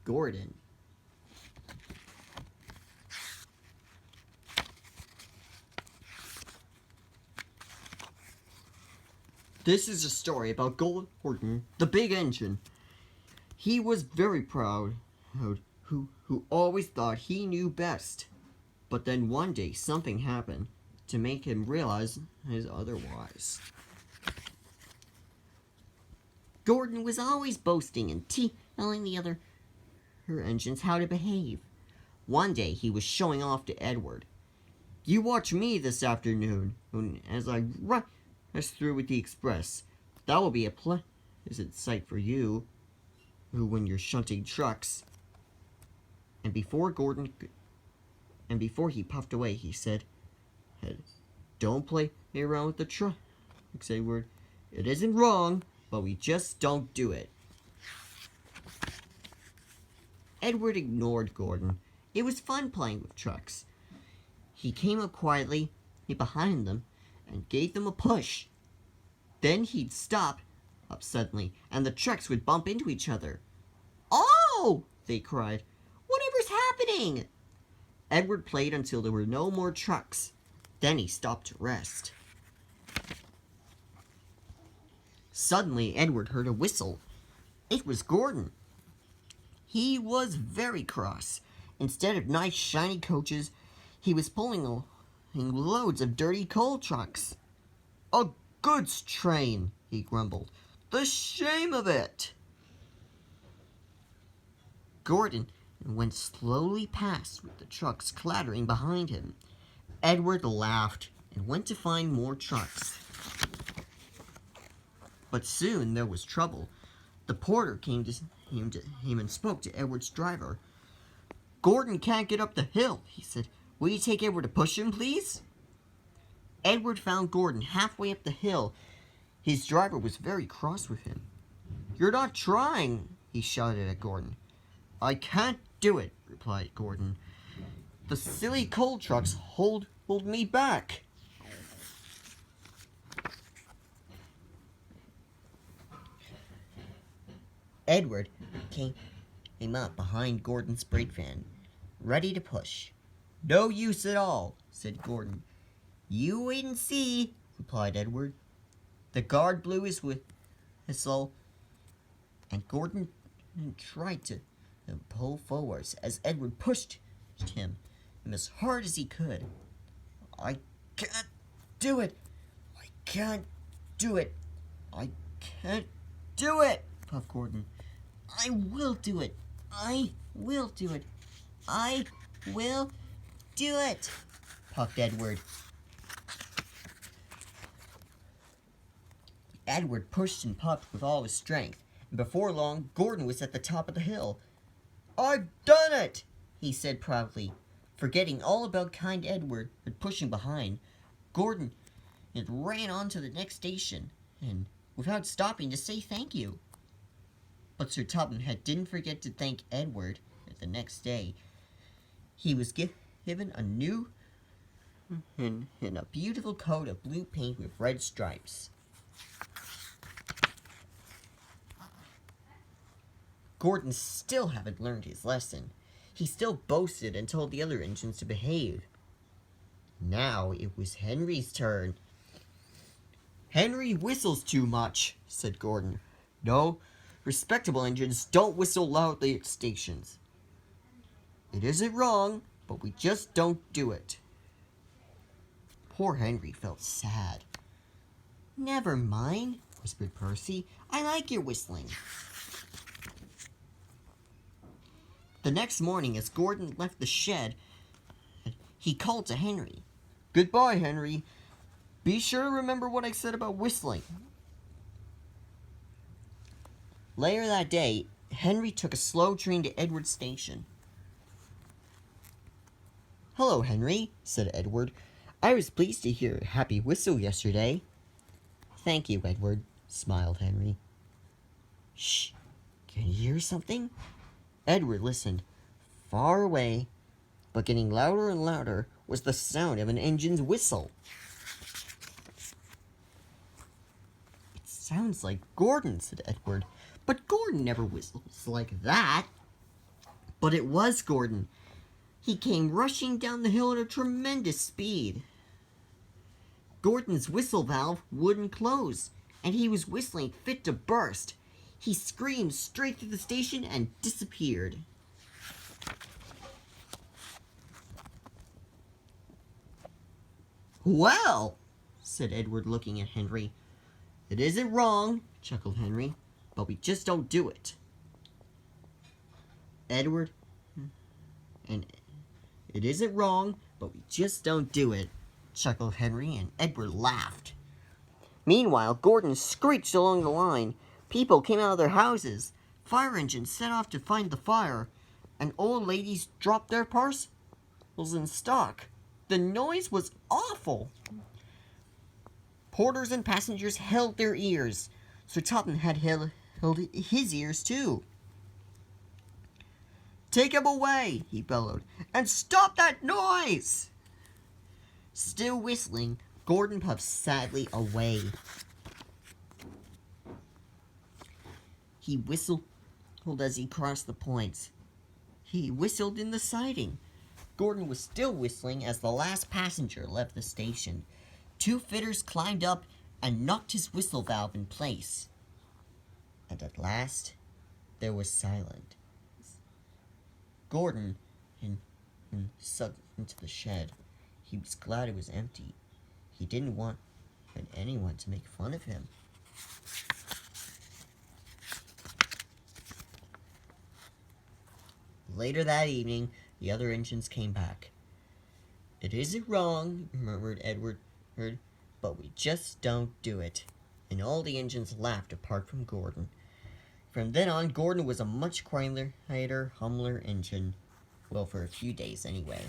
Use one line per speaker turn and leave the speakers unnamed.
Gordon. This is a story about Gordon, the big engine. He was very proud, who always thought he knew best. But then one day something happened to make him realize his otherwise. Gordon was always boasting and telling the other engines how to behave. One day he was showing off to Edward. You watch me this afternoon as I rush through with the express. That will be a pleasant sight for you, when you're shunting trucks. And before he puffed away, he said, "Don't play around with the trucks, Edward. It isn't wrong, but we just don't do it." Edward ignored Gordon. It was fun playing with trucks. He came up quietly behind them and gave them a push. Then he'd stop up suddenly, and the trucks would bump into each other. "Oh!" they cried. "Whatever's happening?" Edward played until there were no more trucks. Then he stopped to rest. Suddenly, Edward heard a whistle. It was Gordon. He was very cross. Instead of nice, shiny coaches, he was pulling loads of dirty coal trucks. "A goods train," he grumbled. "The shame of it!" Gordon went slowly past with the trucks clattering behind him. Edward laughed and went to find more trucks. But soon there was trouble. The porter came and spoke to Edward's driver. "Gordon can't get up the hill," he said. "Will you take Edward to push him, please?" Edward found Gordon halfway up the hill. His driver was very cross with him. "You're not trying," he shouted at Gordon. "I can't do it," replied Gordon. "The silly coal trucks hold me back." Edward came up behind Gordon's brake van, ready to push. "No use at all," said Gordon. "You wait and see," replied Edward. The guard blew his whistle, and Gordon tried to pull forwards as Edward pushed him as hard as he could. "I can't do it! I can't do it! I can't do it!" puffed Gordon. "I will do it! I will do it! I will do it!" puffed Edward. Edward pushed and puffed with all his strength, and before long, Gordon was at the top of the hill. "I've done it!" he said proudly. Forgetting all about kind Edward and pushing behind, Gordon ran on to the next station, and without stopping to say thank you. But Sir Tuppenhead didn't forget to thank Edward the next day. He was given a new and a beautiful coat of blue paint with red stripes. Gordon still hadn't learned his lesson. He still boasted and told the other engines to behave. Now it was Henry's turn. "Henry whistles too much," said Gordon. "No, respectable engines don't whistle loudly at stations. It isn't wrong, but we just don't do it." Poor Henry felt sad. "Never mind," whispered Percy. "I like your whistling." The next morning, as Gordon left the shed, he called to Henry. "Goodbye, Henry. Be sure to remember what I said about whistling." Later that day, Henry took a slow train to Edward's station. "Hello, Henry," said Edward. "I was pleased to hear a happy whistle yesterday." "Thank you, Edward," smiled Henry. "Shh! Can you hear something?" Edward listened. Far away, but getting louder and louder, was the sound of an engine's whistle. "It sounds like Gordon," said Edward. "But Gordon never whistles like that." But it was Gordon. He came rushing down the hill at a tremendous speed. Gordon's whistle valve wouldn't close, and he was whistling fit to burst. He screamed straight through the station and disappeared. "Well," said Edward, looking at Henry. "It isn't wrong," chuckled Henry, "but we just don't do it." Edward, and "It isn't wrong, but we just don't do it," chuckled Henry, and Edward laughed. Meanwhile, Gordon screeched along the line. People came out of their houses. Fire engines set off to find the fire, and old ladies dropped their parcels in stock. The noise was awful. Porters and passengers held their ears. Sir Topham had held his ears too. "Take him away," he bellowed, "and stop that noise!" Still whistling, Gordon puffed sadly away. He whistled as he crossed the points. He whistled in the siding. Gordon was still whistling as the last passenger left the station. Two fitters climbed up and knocked his whistle valve in place. And at last, there was silence. Gordon sucked into the shed. He was glad it was empty. He didn't want anyone to make fun of him. Later that evening, the other engines came back. "It isn't wrong," murmured Edward, "but we just don't do it." And all the engines laughed apart from Gordon. From then on, Gordon was a much quieter, humbler engine. Well, for a few days anyway.